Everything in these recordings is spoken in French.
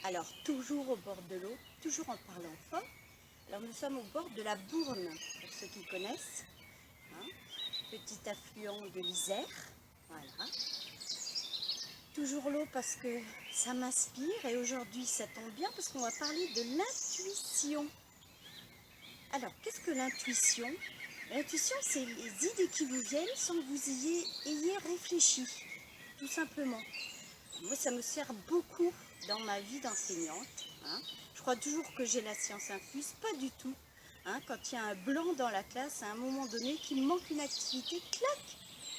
Alors, toujours au bord de l'eau, toujours en parlant fort. Alors, nous sommes au bord de la Bourne, pour ceux qui connaissent. Hein, petit affluent de l'Isère. Voilà. Toujours l'eau parce que ça m'inspire. Et aujourd'hui, ça tombe bien parce qu'on va parler de l'intuition. Alors, qu'est-ce que l'intuition? L'intuition, c'est les idées qui vous viennent sans que vous ayez réfléchi, tout simplement. Moi, ça me sert beaucoup dans ma vie d'enseignante. Hein. Je crois toujours que j'ai la science infuse, pas du tout. Hein. Quand il y a un blanc dans la classe, à un moment donné, qu'il manque une activité, clac,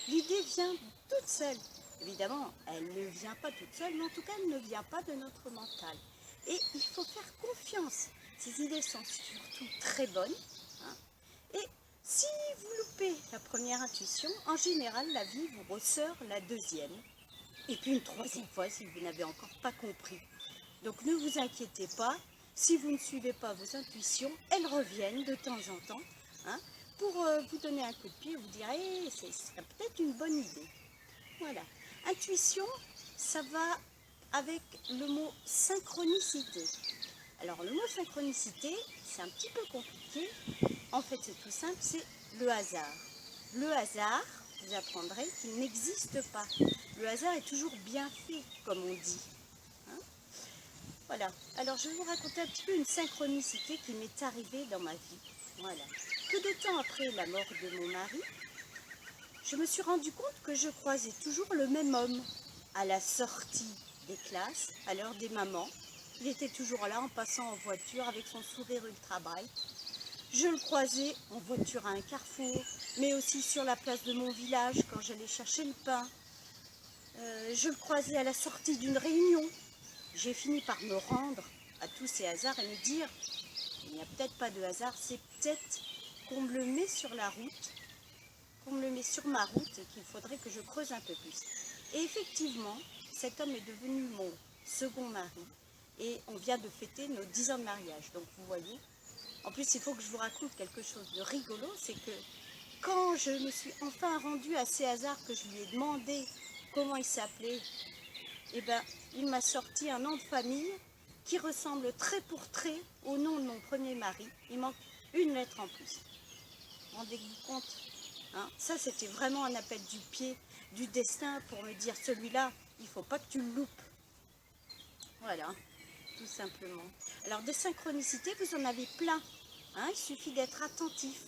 l'idée vient toute seule. Évidemment, elle ne vient pas toute seule, mais en tout cas, elle ne vient pas de notre mental. Et il faut faire confiance. Ces idées sont surtout très bonnes. Hein. Et si vous loupez la première intuition, en général, la vie vous ressort la deuxième. Et puis une troisième fois si vous n'avez encore pas compris. Donc ne vous inquiétez pas, si vous ne suivez pas vos intuitions, elles reviennent de temps en temps hein, pour vous donner un coup de pied et vous dire hey, ce serait peut-être une bonne idée. Voilà. Intuition, ça va avec le mot synchronicité. Alors le mot synchronicité, c'est un petit peu compliqué. En fait, c'est tout simple, c'est le hasard. Le hasard, vous apprendrez qu'il n'existe pas. Le hasard est toujours bien fait, comme on dit. Hein, voilà. Alors, je vais vous raconter un petit peu une synchronicité qui m'est arrivée dans ma vie. Voilà. Peu de temps après la mort de mon mari, je me suis rendu compte que je croisais toujours le même homme à la sortie des classes, à l'heure des mamans. Il était toujours là en passant en voiture avec son sourire ultra bright. Je le croisais en voiture à un carrefour, mais aussi sur la place de mon village quand j'allais chercher le pain. Je le croisais à la sortie d'une réunion. J'ai fini par me rendre à tous ces hasards et me dire, il n'y a peut-être pas de hasard, c'est peut-être qu'on me le met sur la route, qu'on me le met sur ma route et qu'il faudrait que je creuse un peu plus. Et effectivement, cet homme est devenu mon second mari et on vient de fêter nos 10 ans de mariage. Donc vous voyez, en plus il faut que je vous raconte quelque chose de rigolo, c'est que quand je me suis enfin rendue à ces hasards que je lui ai demandé comment il s'appelait, eh ben, il m'a sorti un nom de famille qui ressemble trait pour trait au nom de mon premier mari. Il manque une lettre en plus. Rendez-vous compte hein. Ça, c'était vraiment un appel du pied, du destin pour me dire celui-là, il ne faut pas que tu le loupes. Voilà, tout simplement. Alors, des synchronicités, vous en avez plein. Hein, il suffit d'être attentif.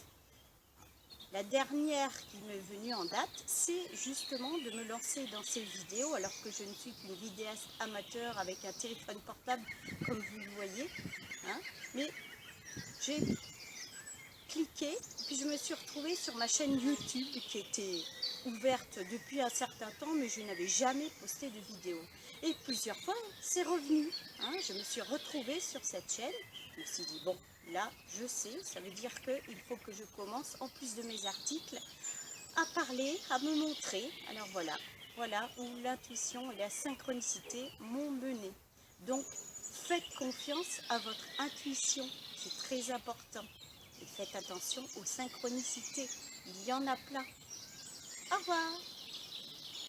La dernière qui m'est venue en date, c'est justement de me lancer dans ces vidéos, alors que je ne suis qu'une vidéaste amateur avec un téléphone portable, comme vous le voyez. Hein, mais j'ai cliqué, puis je me suis retrouvée sur ma chaîne YouTube, qui était ouverte depuis un certain temps, mais je n'avais jamais posté de vidéo. Et plusieurs fois, c'est revenu. Hein, je me suis retrouvée sur cette chaîne. Je me suis dit, bon, là, je sais, ça veut dire qu'il faut que je commence, en plus de mes articles, à parler, à me montrer. Alors voilà, voilà où l'intuition et la synchronicité m'ont mené. Donc, faites confiance à votre intuition, c'est très important. Et faites attention aux synchronicités, il y en a plein. Au revoir.